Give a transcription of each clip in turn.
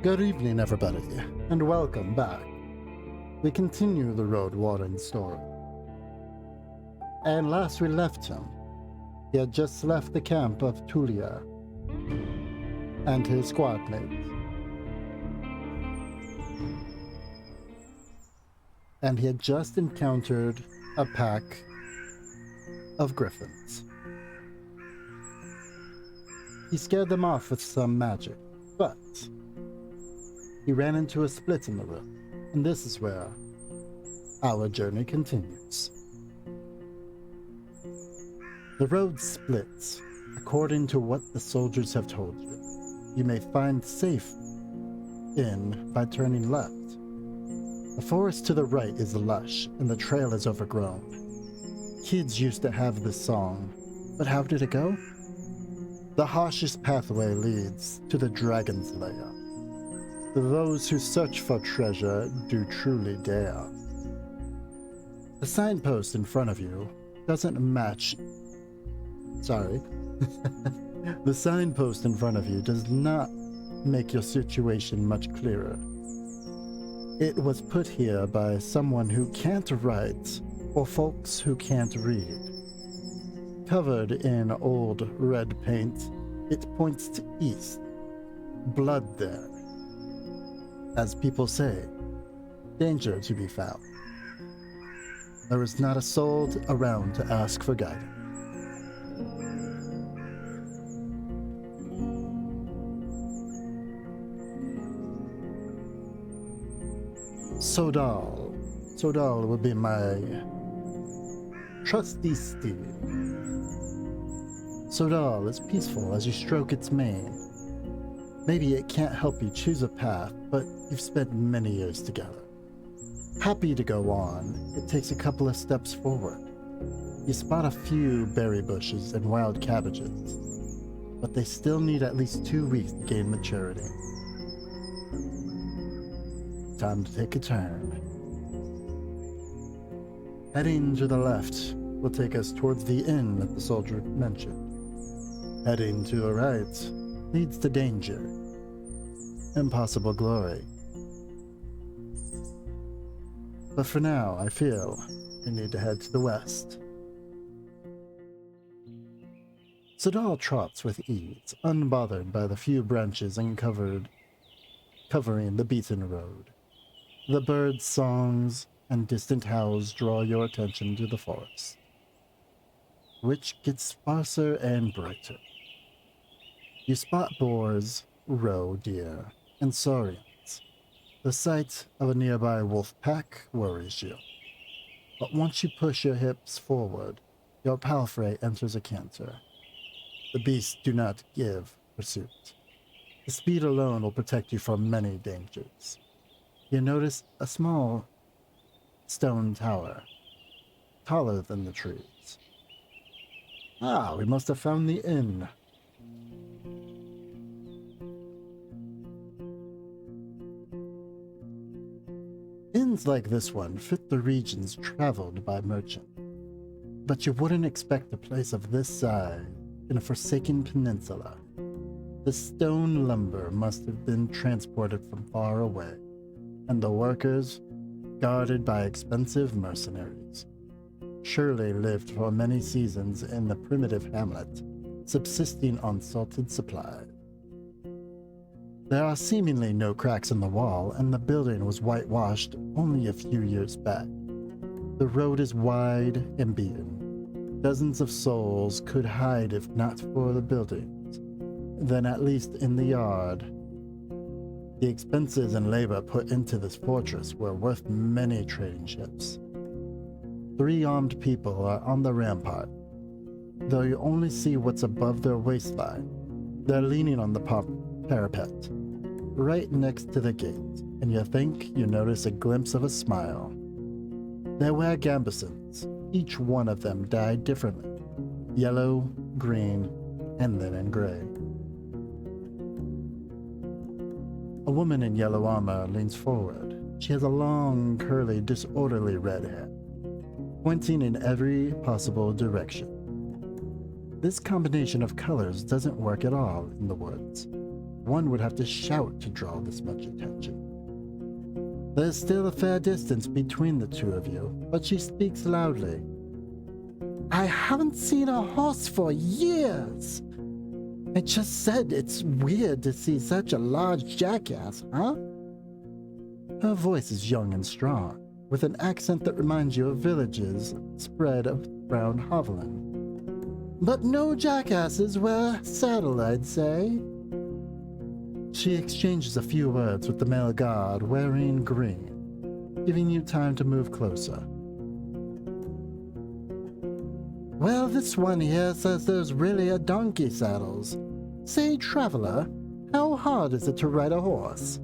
Good evening, everybody, and welcome back. We continue the Roadwarden story. And last we left him, he had just left the camp of Tulia and his squad mates. And he had just encountered a pack of griffins. He scared them off with some magic, but he ran into a split in the road, and this is where our journey continues. The road splits according to what the soldiers have told you. You may find safe in by turning left. The forest to the right is lush, and the trail is overgrown. Kids used to have this song, but how did it go? The harshest pathway leads to the dragon's lair. Those who search for treasure do truly dare. The signpost in front of you doesn't match. Sorry. The signpost in front of you does not make your situation much clearer. It was put here by someone who can't write or folks who can't read. Covered in old red paint, it points to east. Blood there. As people say, danger to be found. There is not a soul around to ask for guidance. Sodal will be my trusty steed. Sodal is peaceful as you stroke its mane. Maybe it can't help you choose a path, but you've spent many years together. Happy to go on, it takes a couple of steps forward. You spot a few berry bushes and wild cabbages, but they still need at least 2 weeks to gain maturity. Time to take a turn. Heading to the left will take us towards the inn that the soldier mentioned. Heading to the right leads to danger, impossible glory. But for now, I feel we need to head to the west. Sadal trots with ease, unbothered by the few branches covering the beaten road. The birds' songs and distant howls draw your attention to the forest, which gets sparser and brighter. You spot boars, roe deer, and saurians. The sight of a nearby wolf pack worries you. But once you push your hips forward, your palfrey enters a canter. The beasts do not give pursuit. The speed alone will protect you from many dangers. You notice a small stone tower, taller than the trees. Ah, we must have found the inn. Inns like this one fit the regions traveled by merchants, but you wouldn't expect a place of this size in a forsaken peninsula. The stone lumber must have been transported from far away, and the workers, guarded by expensive mercenaries, surely lived for many seasons in the primitive hamlet, subsisting on salted supplies. There are seemingly no cracks in the wall, and the building was whitewashed only a few years back. The road is wide and beaten. Dozens of souls could hide if not for the buildings. Then at least in the yard. The expenses and labor put into this fortress were worth many trading ships. 3 armed people are on the rampart, though you only see what's above their waistline. They're leaning on the parapet, right next to the gate, and you think you notice a glimpse of a smile. They wear gambesons, each one of them dyed differently, yellow, green, and linen gray. A woman in yellow armor leans forward. She has a long, curly, disorderly red hair, pointing in every possible direction. This combination of colors doesn't work at all in the woods. One would have to shout to draw this much attention. There's still a fair distance between the two of you, but she speaks loudly. I haven't seen a horse for years. I just said it's weird to see such a large jackass, huh? Her voice is young and strong, with an accent that reminds you of villages spread around Hovland. But no jackasses wear saddle, I'd say. She exchanges a few words with the male guard wearing green, giving you time to move closer. Well, this one here says there's really a donkey saddles. Say, traveler, how hard is it to ride a horse?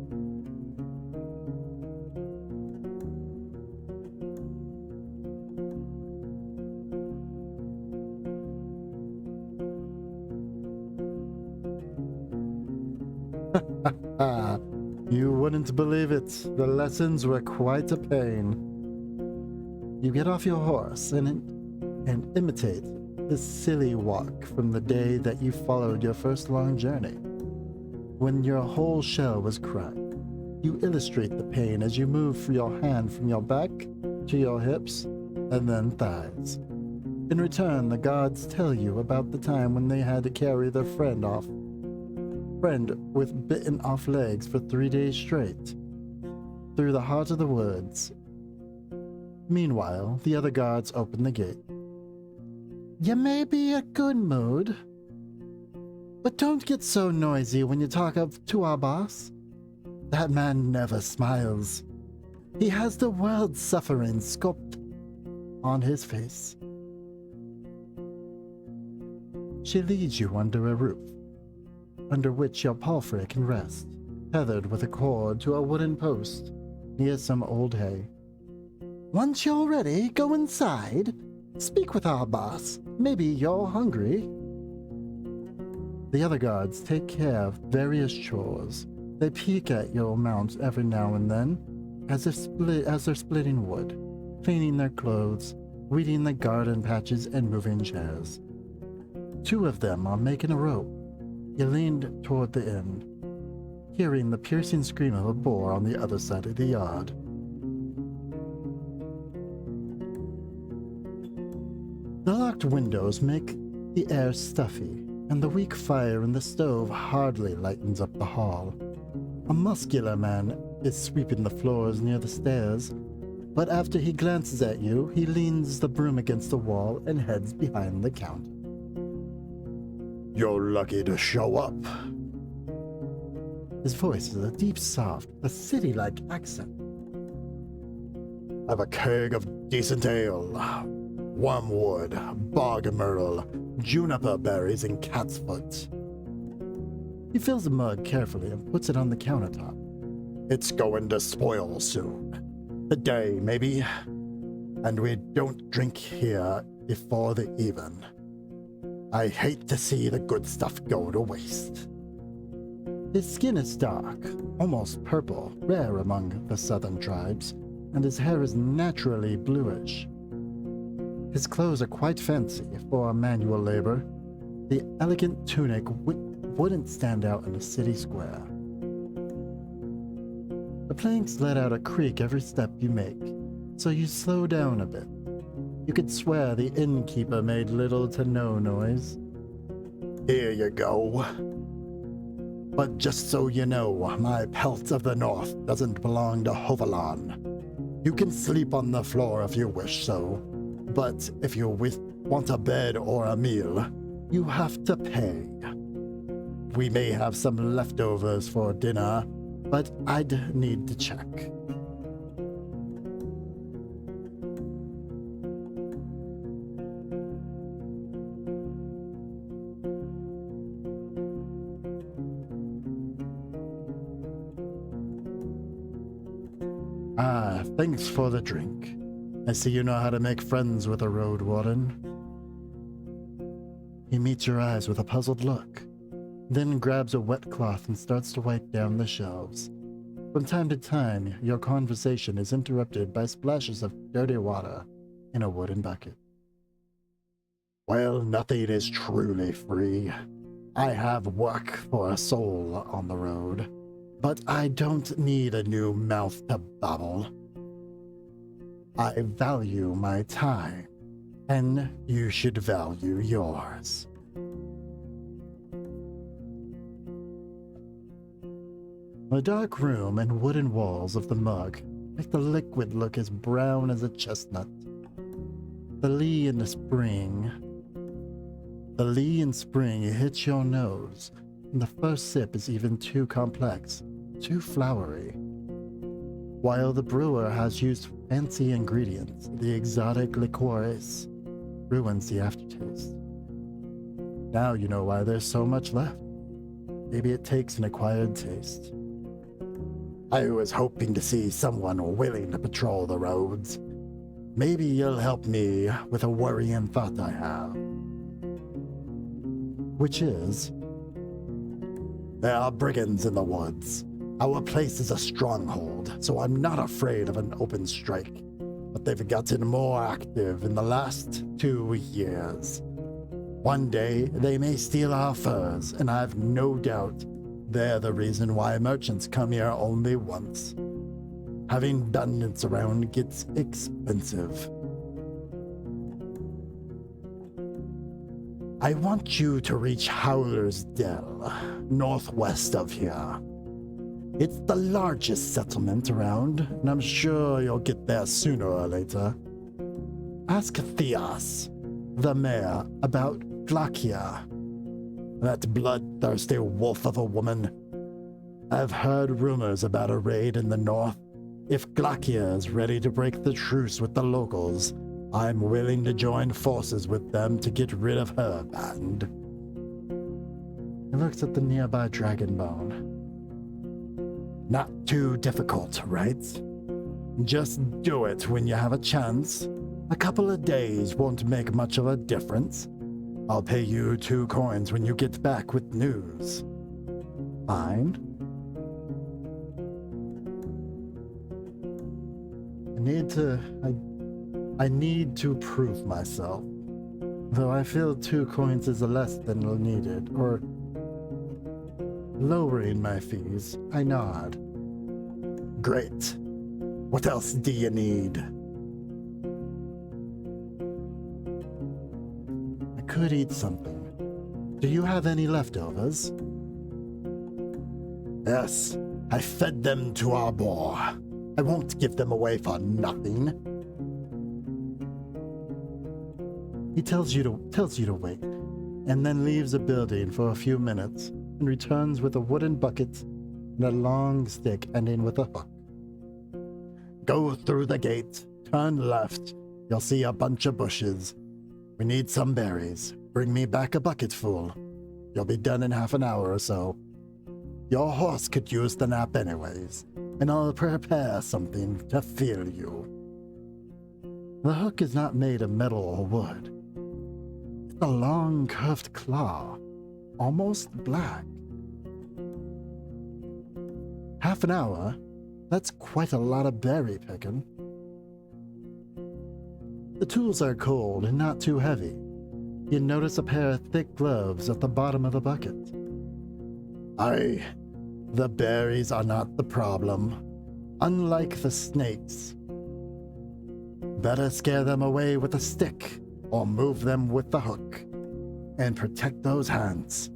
You wouldn't believe it. The lessons were quite a pain. You get off your horse and imitate the silly walk from the day that you followed your first long journey. When your whole shell was cracked, you illustrate the pain as you move your hand from your back to your hips and then thighs. In return, the gods tell you about the time when they had to carry their friend with bitten off legs for 3 days straight, through the heart of the woods. Meanwhile, the other guards open the gate. You may be a good mood, but don't get so noisy when you talk up to our boss. That man never smiles. He has the world's suffering sculpted on his face. She leads you under a roof, under which your palfrey can rest, tethered with a cord to a wooden post near some old hay. Once you're ready, go inside. Speak with our boss. Maybe you're hungry. The other guards take care of various chores. They peek at your mount every now and then, as they're splitting wood, cleaning their clothes, weeding the garden patches, and moving chairs. 2 of them are making a rope. You leaned toward the end, hearing the piercing scream of a boar on the other side of the yard. The locked windows make the air stuffy, and the weak fire in the stove hardly lightens up the hall. A muscular man is sweeping the floors near the stairs, but after he glances at you, he leans the broom against the wall and heads behind the counter. You're lucky to show up. His voice is a deep, soft, a city-like accent. I've a keg of decent ale, wormwood, bog myrtle, juniper berries, and cat's foot. He fills the mug carefully and puts it on the countertop. It's going to spoil soon. A day, maybe. And we don't drink here before the even. I hate to see the good stuff go to waste. His skin is dark, almost purple, rare among the southern tribes, and his hair is naturally bluish. His clothes are quite fancy for manual labor. The elegant tunic wouldn't stand out in a city square. The planks let out a creak every step you make, so you slow down a bit. You could swear the innkeeper made little to no noise. Here you go. But just so you know, my pelt of the north doesn't belong to Hovelan. You can sleep on the floor if you wish so, but if you want a bed or a meal, you have to pay. We may have some leftovers for dinner, but I'd need to check. Thanks for the drink. I see you know how to make friends with a Roadwarden. He meets your eyes with a puzzled look, then grabs a wet cloth and starts to wipe down the shelves. From time to time, your conversation is interrupted by splashes of dirty water in a wooden bucket. Well, nothing is truly free. I have work for a soul on the road, but I don't need a new mouth to bubble. I value my time, and you should value yours. The dark room and wooden walls of the mug make the liquid look as brown as a chestnut. The lee in spring hits your nose, and the first sip is even too complex, too flowery. While the brewer has used fancy ingredients, the exotic liqueurs ruins the aftertaste. Now you know why there's so much left. Maybe it takes an acquired taste. I was hoping to see someone willing to patrol the roads. Maybe you'll help me with a worrying thought I have. Which is, there are brigands in the woods. Our place is a stronghold, so I'm not afraid of an open strike. But they've gotten more active in the last 2 years. One day, they may steal our furs, and I've no doubt they're the reason why merchants come here only once. Having bandits around gets expensive. I want you to reach Howler's Dell, northwest of here. It's the largest settlement around, and I'm sure you'll get there sooner or later. Ask Theos, the mayor, about Glakia, that bloodthirsty wolf of a woman. I've heard rumors about a raid in the north. If Glakia is ready to break the truce with the locals, I'm willing to join forces with them to get rid of her band. He looks at the nearby dragon bone. Not too difficult, right? Just do it when you have a chance. A couple of days won't make much of a difference. I'll pay you 2 coins when you get back with news. Fine. I need to prove myself. Though I feel 2 coins is less than needed, or lowering my fees, I nod. Great. What else do you need? I could eat something. Do you have any leftovers? Yes, I fed them to our boar. I won't give them away for nothing. He tells you to wait, and then leaves the building for a few minutes and returns with a wooden bucket and a long stick ending with a hook. Go through the gate, turn left. You'll see a bunch of bushes. We need some berries. Bring me back a bucket full. You'll be done in half an hour or so. Your horse could use the nap anyways, and I'll prepare something to fill you. The hook is not made of metal or wood. It's a long curved claw, almost black. Half an hour? That's quite a lot of berry picking. The tools are cold and not too heavy. You notice a pair of thick gloves at the bottom of the bucket. Aye, the berries are not the problem. Unlike the snakes. Better scare them away with a stick or move them with the hook. And protect those hands.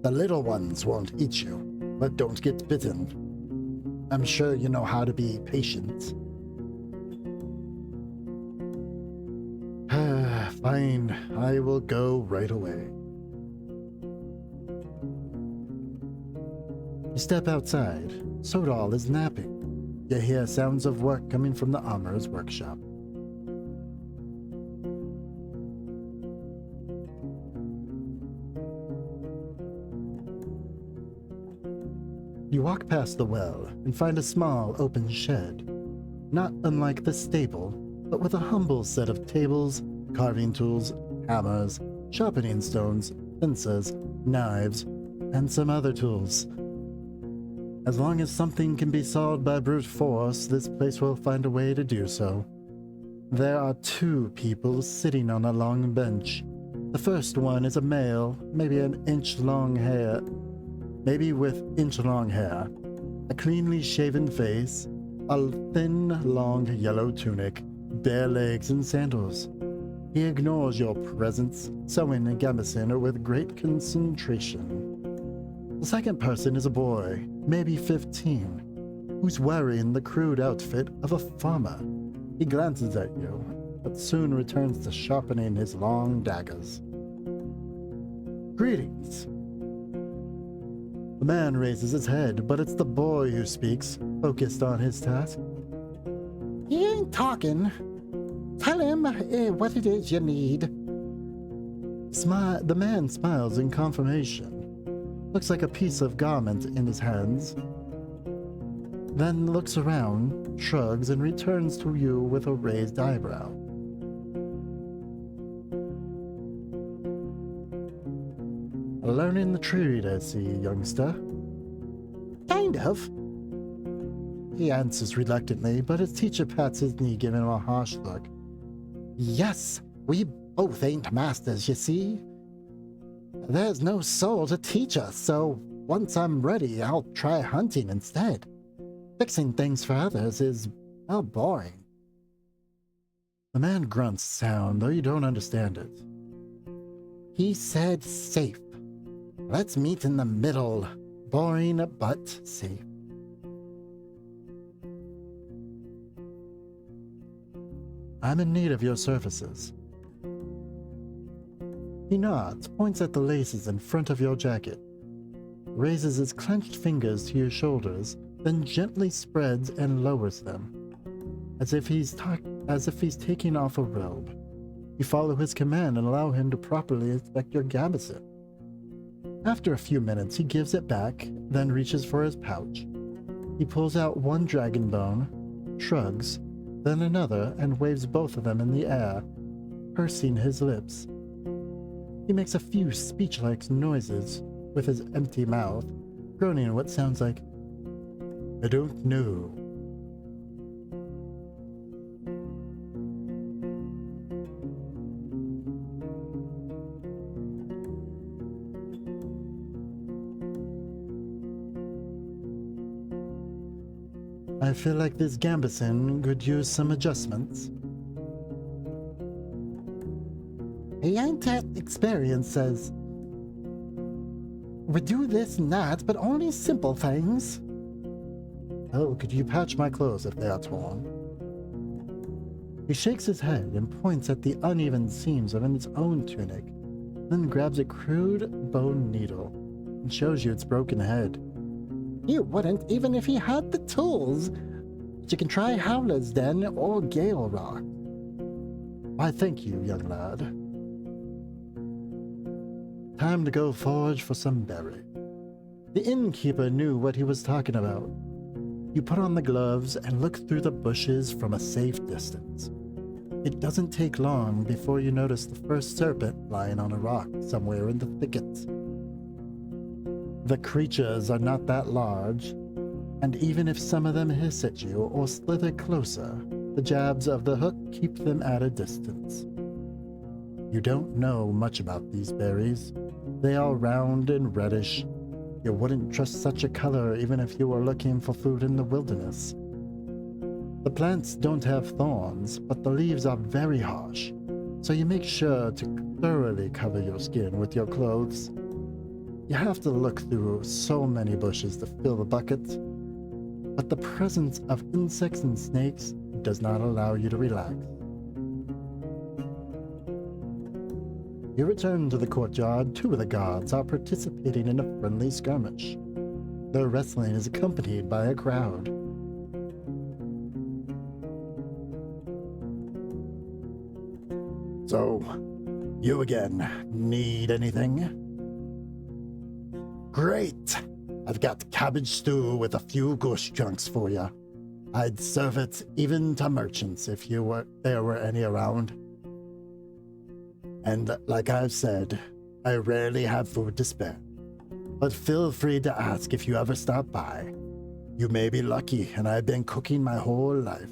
The little ones won't eat you, but don't get bitten. I'm sure you know how to be patient. Fine, I will go right away. You step outside. Sodal is napping. You hear sounds of work coming from the armorer's workshop. You walk past the well and find a small open shed, not unlike the stable, but with a humble set of tables, carving tools, hammers, sharpening stones, pincers, knives, and some other tools. As long as something can be solved by brute force, this place will find a way to do so. There are 2 people sitting on a long bench. The first one is a male, maybe with inch-long hair, a cleanly shaven face, a thin, long yellow tunic, bare legs, and sandals. He ignores your presence, sewing a gambeson with great concentration. The second person is a boy, maybe 15, who's wearing the crude outfit of a farmer. He glances at you, but soon returns to sharpening his long daggers. Greetings. The man raises his head, but it's the boy who speaks, focused on his task. He ain't talking. Tell him what it is you need. The man smiles in confirmation. Looks like a piece of garment in his hands. Then looks around, shrugs, and returns to you with a raised eyebrow. Learning the trade, I see, youngster. Kind of. He answers reluctantly, but his teacher pats his knee, giving him a harsh look. Yes, we both ain't masters, you see. There's no soul to teach us, so once I'm ready, I'll try hunting instead. Fixing things for others is, well, boring. The man grunts sound, though you don't understand it. He said safe. Let's meet in the middle. Boring, but safe. I'm in need of your services. He nods, points at the laces in front of your jacket, raises his clenched fingers to your shoulders, then gently spreads and lowers them, as if he's taking off a robe. You follow his command and allow him to properly inspect your gambeson. After a few minutes, he gives it back, then reaches for his pouch. He pulls out one dragon bone, shrugs, then another, and waves both of them in the air, pursing his lips. He makes a few speech-like noises with his empty mouth, groaning what sounds like, "I don't know." I feel like this gambeson could use some adjustments. He ain't that experienced, says. We do this and that, but only simple things. Oh, could you patch my clothes if they are torn? He shakes his head and points at the uneven seams of his own tunic, then grabs a crude bone needle and shows you its broken head. You wouldn't even if he had the tools. But you can try Howler's Den or Gale Rock. Why, thank you, young lad. Time to go forage for some berry. The innkeeper knew what he was talking about. You put on the gloves and look through the bushes from a safe distance. It doesn't take long before you notice the first serpent lying on a rock somewhere in the thicket. The creatures are not that large, and even if some of them hiss at you or slither closer, the jabs of the hook keep them at a distance. You don't know much about these berries. They are round and reddish. You wouldn't trust such a color even if you were looking for food in the wilderness. The plants don't have thorns, but the leaves are very harsh, so you make sure to thoroughly cover your skin with your clothes. You have to look through so many bushes to fill the bucket, but the presence of insects and snakes does not allow you to relax. You return to the courtyard. Two of the guards are participating in a friendly skirmish. Their wrestling is accompanied by a crowd. So, you again. Need anything? Great! I've got cabbage stew with a few goose chunks for you. I'd serve it even to merchants if there were any around. And like I've said, I rarely have food to spare. But feel free to ask if you ever stop by. You may be lucky, and I've been cooking my whole life.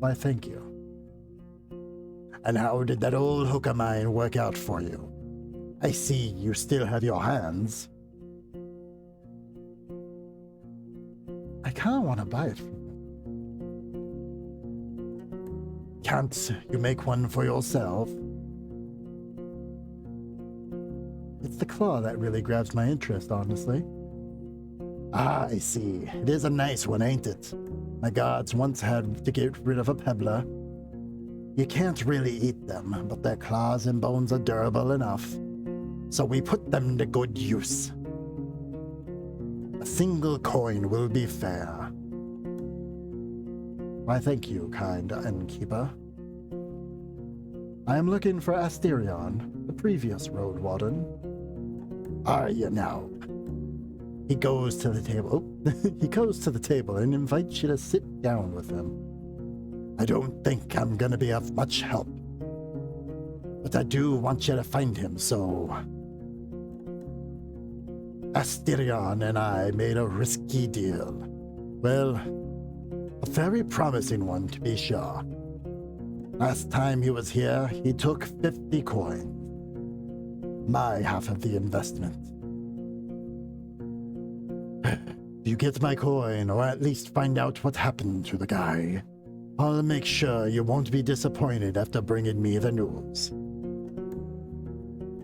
Why, thank you. And how did that old hook of mine work out for you? I see you still have your hands. I kind of want to buy it. Can't you make one for yourself? It's the claw that really grabs my interest, honestly. Ah, I see. It is a nice one, ain't it? My gods once had to get rid of a pebbler. You can't really eat them, but their claws and bones are durable enough. So we put them to good use. A single coin will be fair. Why, thank you, kind innkeeper. I am looking for Asterion, the previous Roadwarden. Are you now? He goes to the table. Oh, he goes to the table and invites you to sit down with him. I don't think I'm gonna be of much help. But I do want you to find him, so... Asterion and I made a risky deal. Well, a very promising one to be sure. Last time he was here, he took 50 coins. My half of the investment. You get my coin, or at least find out what happened to the guy. I'll make sure you won't be disappointed after bringing me the news.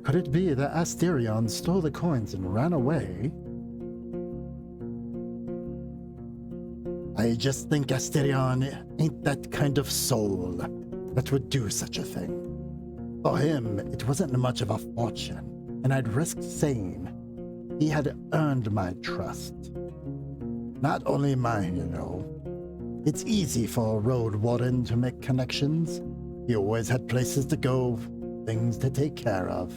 Could it be that Asterion stole the coins and ran away? I just think Asterion ain't that kind of soul that would do such a thing. For him, it wasn't much of a fortune, and I'd risk saying he had earned my trust. Not only mine, you know. It's easy for a Roadwarden to make connections. He always had places to go, things to take care of.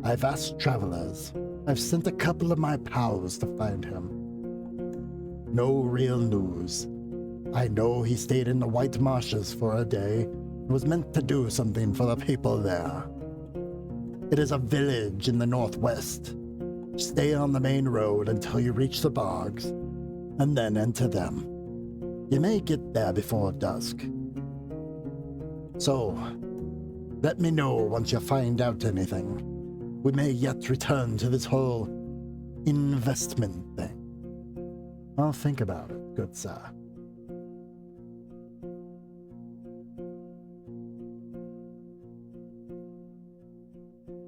I've asked travelers. I've sent a couple of my pals to find him. No real news. I know he stayed in the White Marshes for a day and was meant to do something for the people there. It is a village in the northwest. Stay on the main road until you reach the bogs, and then enter them. You may get there before dusk. So, let me know once you find out anything. We may yet return to this whole investment thing. I'll think about it, good sir.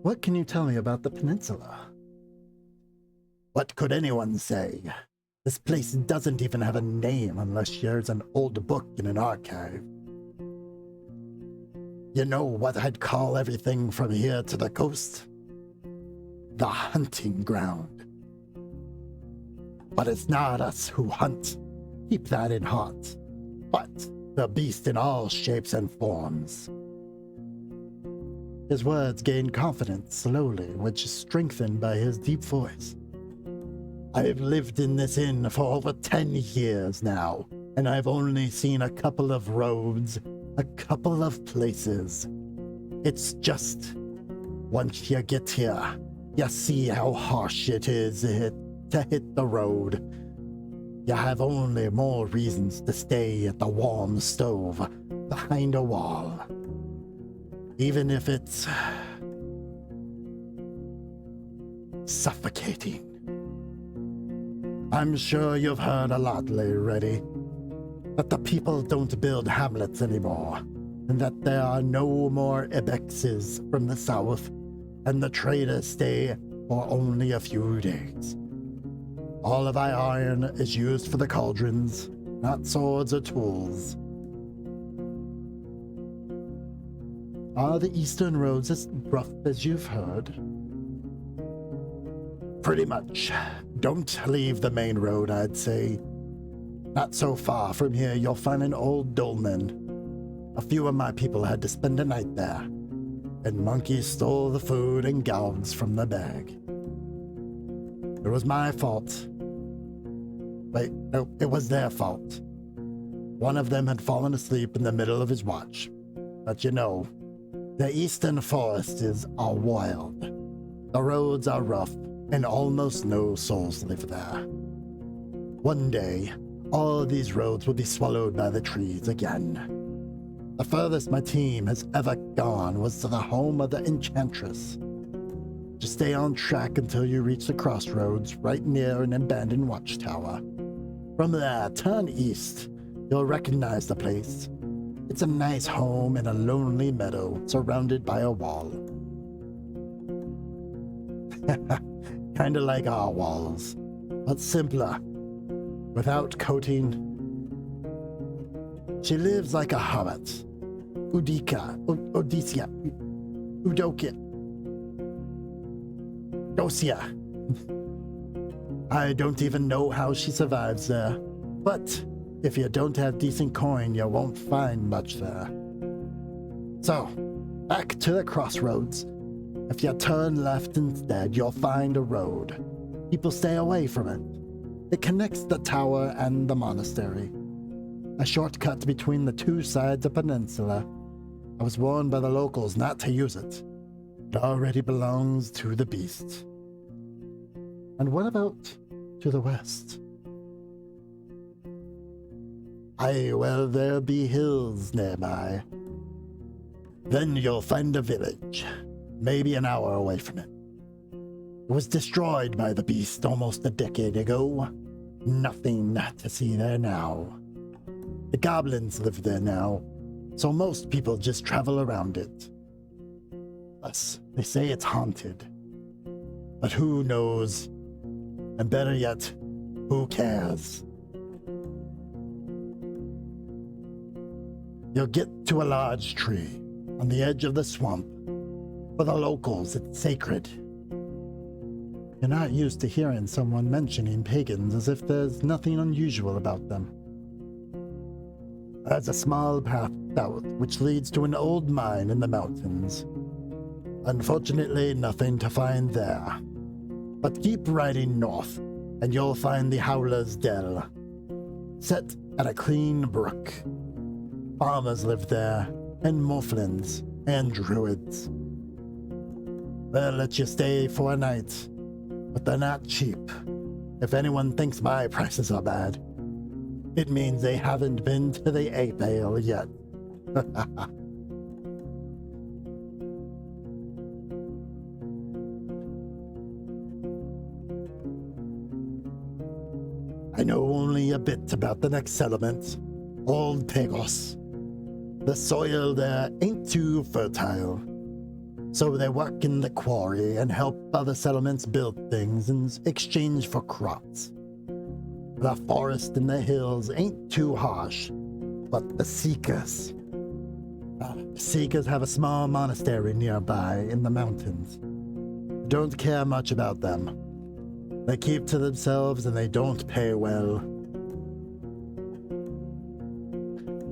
What can you tell me about the peninsula? What could anyone say? This place doesn't even have a name unless there's an old book in an archive. You know what I'd call everything from here to the coast? The hunting ground. But it's not us who hunt. Keep that in heart. But the beast in all shapes and forms. His words gained confidence slowly, which is strengthened by his deep voice. I've lived in this inn for over 10 years now, and I've only seen a couple of roads, a couple of places. It's just, once you get here, you see how harsh it is to hit the road. You have only more reasons to stay at the warm stove behind a wall. Even if it's suffocating. I'm sure you've heard a lot already, that the people don't build hamlets anymore, and that there are no more ibexes from the south, and the traders stay for only a few days. All of our iron is used for the cauldrons, not swords or tools. Are the eastern roads as rough as you've heard? Pretty much. Don't leave the main road, I'd say. Not so far from here, you'll find an old dolmen. A few of my people had to spend a night there, and monkeys stole the food and gougs from the bag. It was my fault. Wait, no, it was their fault. One of them had fallen asleep in the middle of his watch. But you know, the eastern forests are wild. The roads are rough, and almost no souls live there. One day, all these roads will be swallowed by the trees again. The furthest my team has ever gone was to the home of the Enchantress. Just stay on track until you reach the crossroads right near an abandoned watchtower. From there, turn east. You'll recognize the place. It's a nice home in a lonely meadow surrounded by a wall. Kinda like our walls, but simpler, without coating. She lives like a hobbit. Udokia. Dosia. I don't even know how she survives there, but if you don't have decent coin, you won't find much there. So, back to the crossroads. If you turn left instead, you'll find a road. People stay away from it. It connects the tower and the monastery. A shortcut between the two sides of the peninsula. I was warned by the locals not to use it. It already belongs to the beast. And what about to the west? Aye, well, there'll be hills nearby. Then you'll find a village, maybe an hour away from it. It was destroyed by the beast almost a decade ago. Nothing to see there now. The goblins live there now, so most people just travel around it. Plus, they say it's haunted. But who knows? And better yet, who cares? You'll get to a large tree on the edge of the swamp. For the locals, it's sacred. You're not used to hearing someone mentioning pagans as if there's nothing unusual about them. There's a small path south which leads to an old mine in the mountains. Unfortunately, nothing to find there. But keep riding north, and you'll find the Howler's Dell, set at a clean brook. Farmers live there, and Morphlins, and druids. They'll let you stay for a night, but they're not cheap. If anyone thinks my prices are bad, it means they haven't been to the Ape Ale yet. I know only a bit about the next settlement, Old Pagos. The soil there ain't too fertile, so they work in the quarry and help other settlements build things in exchange for crops. The forest and the hills ain't too harsh, but the Seekers. The Seekers have a small monastery nearby in the mountains. Don't care much about them. They keep to themselves and they don't pay well.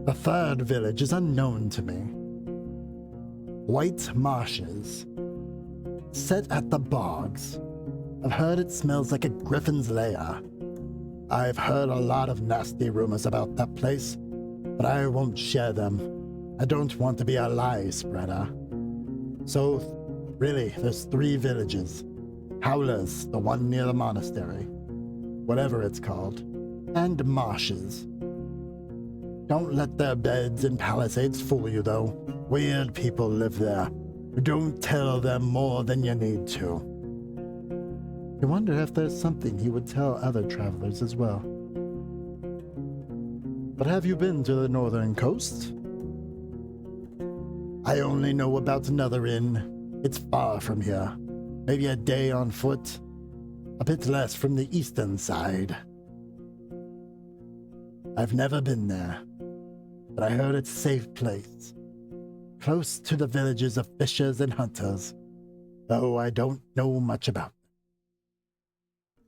The third village is unknown to me. White marshes, set at the bogs. I've heard it smells like a griffin's lair. I've heard a lot of nasty rumors about that place, but I won't share them. I don't want to be a lie spreader. So, really, there's 3 villages. Howler's, the one near the monastery, whatever it's called, and marshes. Don't let their beds and palisades fool you, though. Weird people live there. Don't tell them more than you need to. I wonder if there's something he would tell other travelers as well. But have you been to the northern coast? I only know about another inn. It's far from here. Maybe a day on foot. A bit less from the eastern side. I've never been there, but I heard it's a safe place. Close to the villages of fishers and hunters, though I don't know much about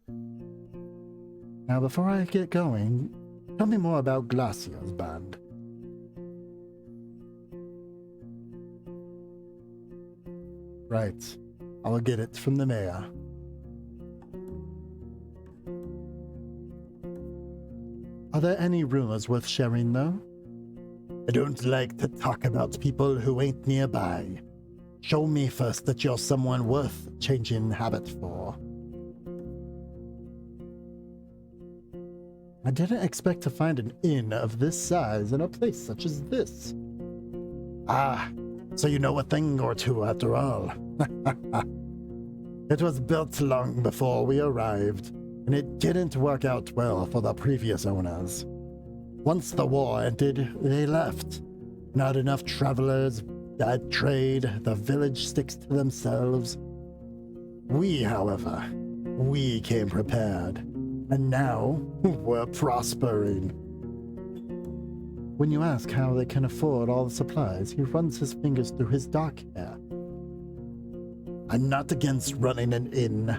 them. Now, before I get going, tell me more about Glacier's band. Right. I'll get it from the mayor. Are there any rumors worth sharing, though? I don't like to talk about people who ain't nearby. Show me first that you're someone worth changing habit for. I didn't expect to find an inn of this size in a place such as this. Ah, so you know a thing or two after all. It was built long before we arrived, and it didn't work out well for the previous owners. Once the war ended, they left. Not enough travelers, bad trade, the village sticks to themselves. We, however, we came prepared, and now we're prospering. When you ask how they can afford all the supplies, he runs his fingers through his dark hair. I'm not against running an inn,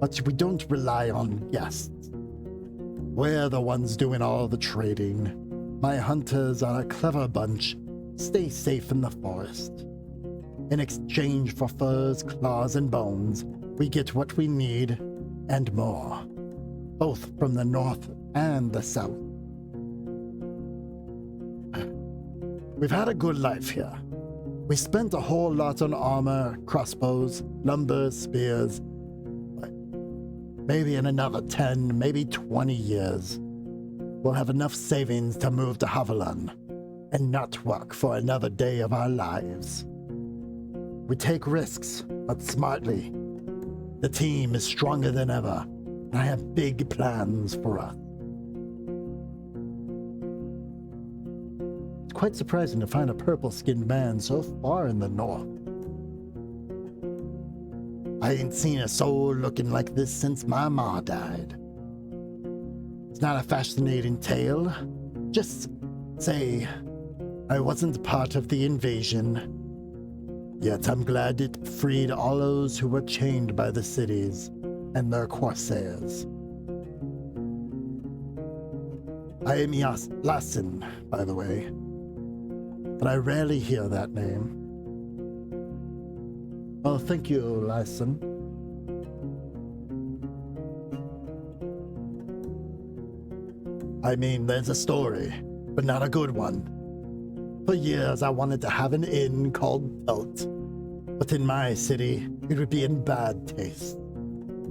but we don't rely on guests. We're the ones doing all the trading. My hunters are a clever bunch. Stay safe in the forest. In exchange for furs, claws, and bones, we get what we need and more, both from the north and the south. We've had a good life here. We spent a whole lot on armor, crossbows, lumber, spears. Maybe in another 10, maybe 20 years, we'll have enough savings to move to Haviland and not work for another day of our lives. We take risks, but smartly. The team is stronger than ever, and I have big plans for us. It's quite surprising to find a purple-skinned man so far in the north. I ain't seen a soul looking like this since my ma died. It's not a fascinating tale. Just say I wasn't part of the invasion. Yet I'm glad it freed all those who were chained by the cities and their corsairs. I am Lassen, by the way, but I rarely hear that name. Oh, thank you, Lassen. I mean, there's a story, but not a good one. For years, I wanted to have an inn called Pelt, but in my city, it would be in bad taste.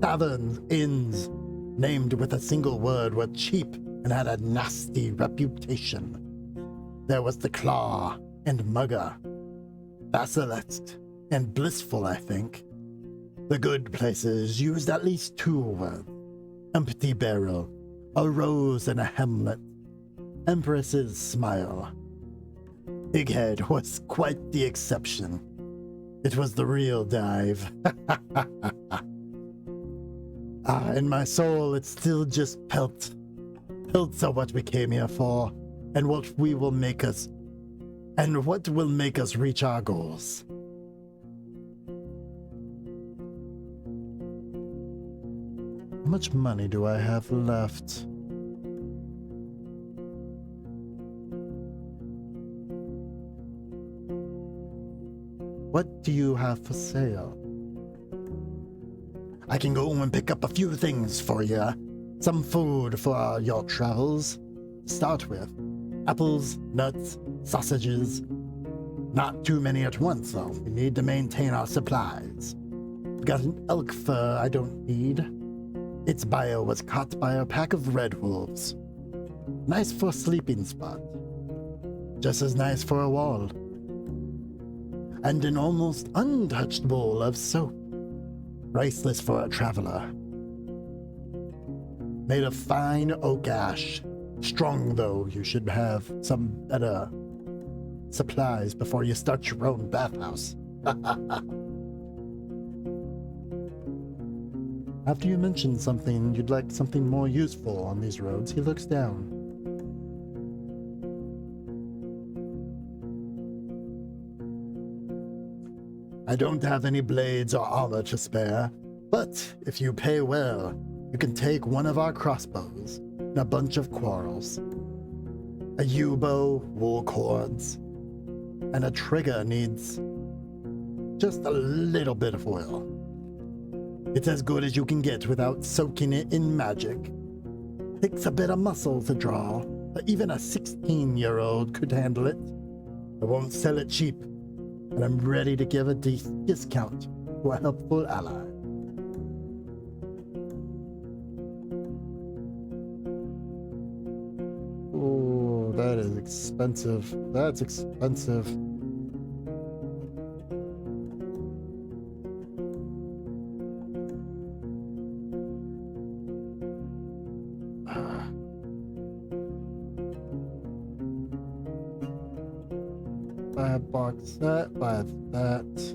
Taverns, inns, named with a single word, were cheap and had a nasty reputation. There was the Claw and Mugger, Basilisk, and Blissful, I think. The good places used at least two words: empty barrel, a rose and a hamlet, Empress's smile. Big Head was quite the exception. It was the real dive. In my soul, it's still just Pelt. Pelts are what we came here for, and what will make us reach our goals. How much money do I have left? What do you have for sale? I can go and pick up a few things for you. Some food for your travels. Start with apples, nuts, sausages. Not too many at once, though. We need to maintain our supplies. Got an elk fur I don't need. Its bio was caught by a pack of red wolves. Nice for a sleeping spot. Just as nice for a wall. And an almost untouched bowl of soap. Priceless for a traveler. Made of fine oak ash. Strong, though. You should have some better supplies before you start your own bathhouse. After you mention something, you'd like something more useful on these roads, he looks down. I don't have any blades or armor to spare, but if you pay well, you can take one of our crossbows and a bunch of quarrels. A yew-bow, wool cords, and a trigger needs just a little bit of oil. It's as good as you can get without soaking it in magic. Takes a bit of muscle to draw, but even a 16-year-old could handle it. I won't sell it cheap, but I'm ready to give a discount to a helpful ally. expensive. That's expensive. Buy a box set, buy that.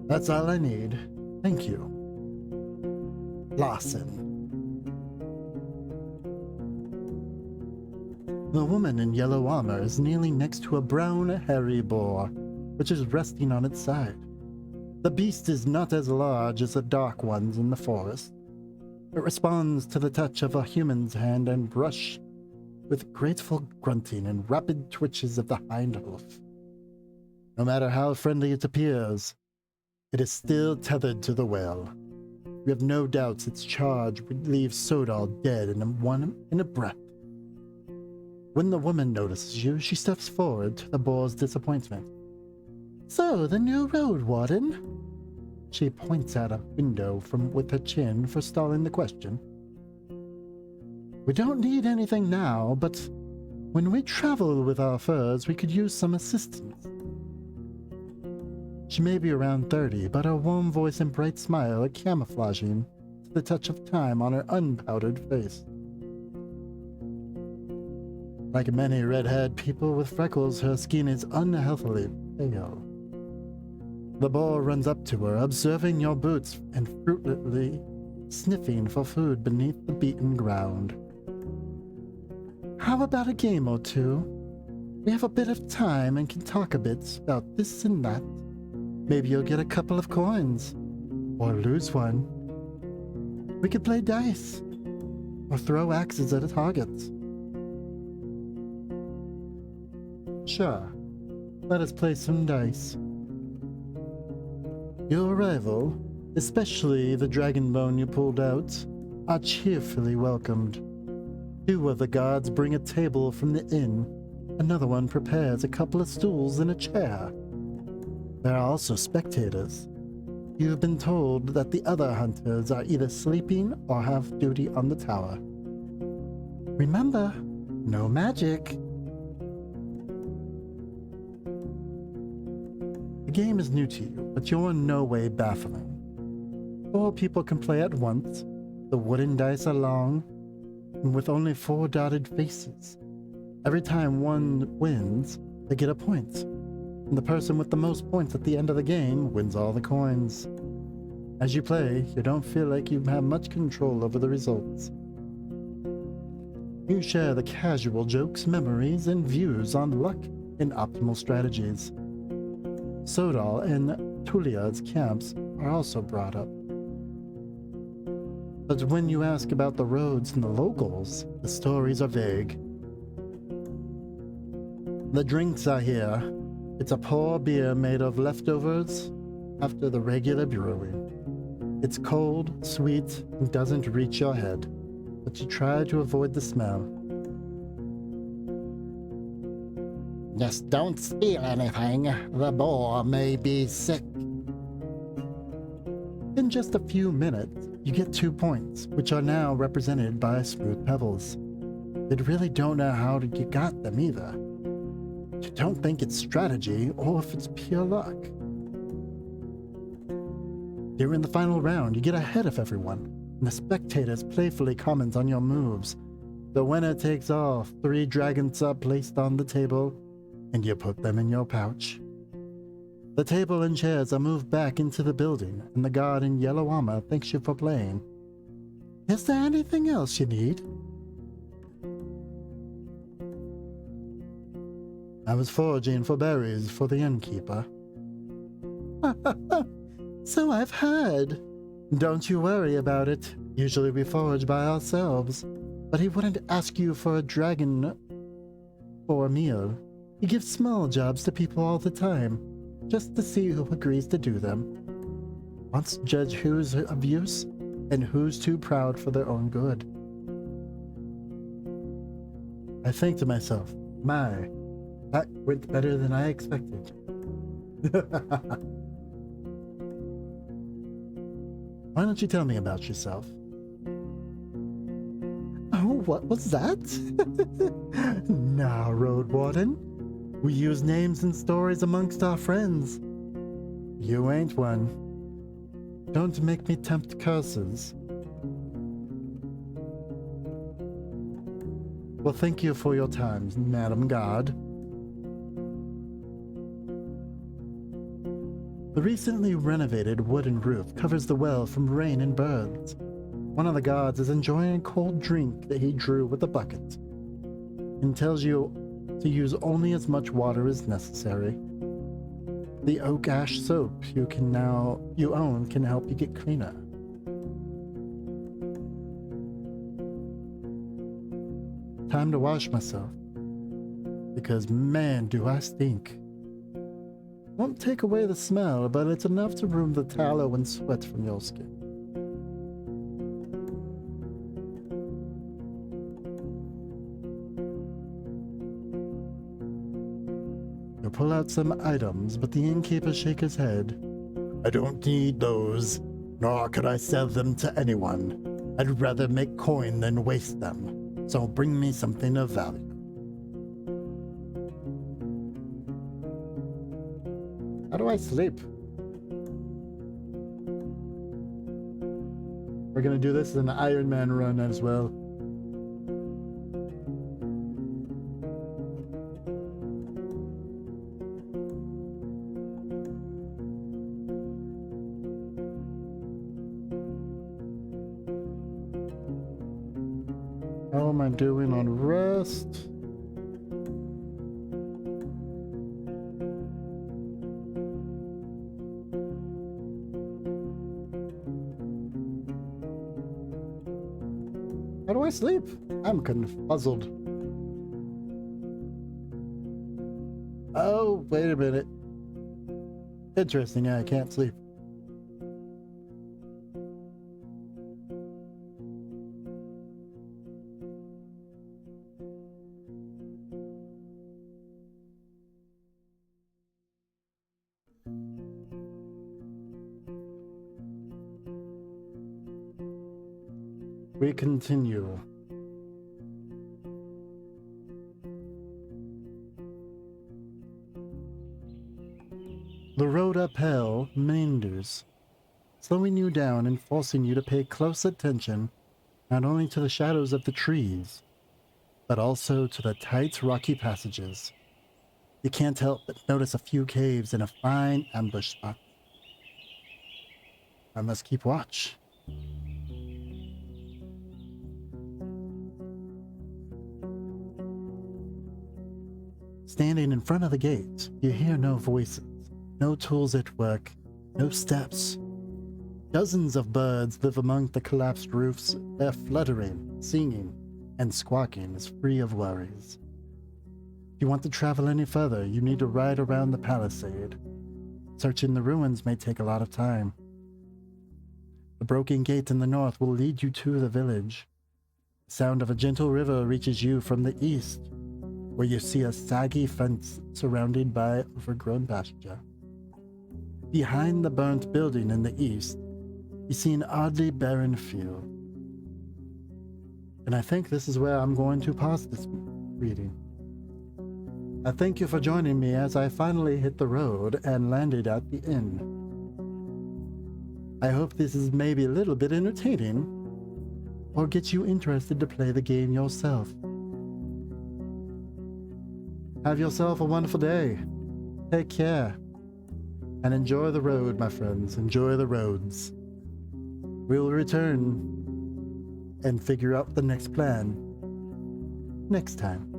That's all I need. Thank you. Lawson. The woman in yellow armor is kneeling next to a brown, hairy boar, which is resting on its side. The beast is not as large as the dark ones in the forest. It responds to the touch of a human's hand and brush with grateful grunting and rapid twitches of the hind hoof. No matter how friendly it appears, it is still tethered to the well. We have no doubts its charge would leave Sodal dead in a breath. When the woman notices you, she steps forward to the boar's disappointment. So, the new Roadwarden? She points at a window with her chin, forestalling the question. We don't need anything now, but when we travel with our furs, we could use some assistance. She may be around 30, but her warm voice and bright smile are camouflaging to the touch of time on her unpowdered face. Like many red-haired people with freckles, her skin is unhealthily pale. The boar runs up to her, observing your boots and fruitlessly sniffing for food beneath the beaten ground. How about a game or two? We have a bit of time and can talk a bit about this and that. Maybe you'll get a couple of coins. Or lose one. We could play dice. Or throw axes at a target. Sure. Let us play some dice. Your arrival, especially the dragon bone you pulled out, are cheerfully welcomed. 2 of the guards bring a table from the inn. Another one prepares a couple of stools and a chair. There are also spectators. You've been told that the other hunters are either sleeping or have duty on the tower. Remember, no magic. The game is new to you, but you're in no way baffling. 4 people can play at once. The wooden dice are long, and with only 4 dotted faces. Every time one wins, they get a point. And the person with the most points at the end of the game wins all the coins. As you play, you don't feel like you have much control over the results. You share the casual jokes, memories, and views on luck and optimal strategies. Sodal and Tulia's camps are also brought up. But when you ask about the roads and the locals, the stories are vague. The drinks are here. It's a poor beer made of leftovers after the regular brewing. It's cold, sweet, and doesn't reach your head, but you try to avoid the smell. Just don't steal anything. The boar may be sick. In just a few minutes, you get 2 points, which are now represented by smooth pebbles. You really don't know how you got them either. You don't think it's strategy or if it's pure luck. During the final round, you get ahead of everyone, and the spectators playfully comment on your moves. The winner takes all. 3 dragons are placed on the table, and you put them in your pouch. The table and chairs are moved back into the building, and the guard in yellow armor thanks you for playing. Is there anything else you need? I was foraging for berries for the innkeeper. So I've heard. Don't you worry about it. Usually we forage by ourselves, but he wouldn't ask you for a dragon for a meal. He gives small jobs to people all the time, just to see who agrees to do them. Wants to judge who's of use and who's too proud for their own good. I think to myself, my, that went better than I expected. Why don't you tell me about yourself? Oh, what was that? Nah, Roadwarden. We use names and stories amongst our friends. You ain't one. Don't make me tempt curses. Well, thank you for your time, Madam God. The recently renovated wooden roof covers the well from rain and birds. One of the guards is enjoying a cold drink that he drew with a bucket and tells you to use only as much water as necessary. The oak ash soap you own can help you get cleaner. Time to wash myself, because man, do I stink. Won't take away the smell, but it's enough to remove the tallow and sweat from your skin. You'll pull out some items, but the innkeeper shakes his head. I don't need those, nor could I sell them to anyone. I'd rather make coin than waste them, so bring me something of value. How do I sleep? We're gonna do this as an Iron Man run as well. How am I doing on rest? How do I sleep? I'm confuzzled. Oh, wait a minute. Interesting, yeah, I can't sleep. We continue. The road uphill meanders, slowing you down and forcing you to pay close attention not only to the shadows of the trees, but also to the tight rocky passages. You can't help but notice a few caves and a fine ambush spot. I must keep watch. Standing in front of the gate, you hear no voices, no tools at work, no steps. Dozens of birds live among the collapsed roofs, their fluttering, singing, and squawking is free of worries. If you want to travel any further, you need to ride around the palisade. Searching the ruins may take a lot of time. The broken gate in the north will lead you to the village. The sound of a gentle river reaches you from the east, where you see a saggy fence surrounded by overgrown pasture. Behind the burnt building in the east, you see an oddly barren field. And I think this is where I'm going to pause this reading. I thank you for joining me as I finally hit the road and landed at the inn. I hope this is maybe a little bit entertaining, or gets you interested to play the game yourself. Have yourself a wonderful day. Take care. And enjoy the road, my friends. Enjoy the roads. We'll return and figure out the next plan next time.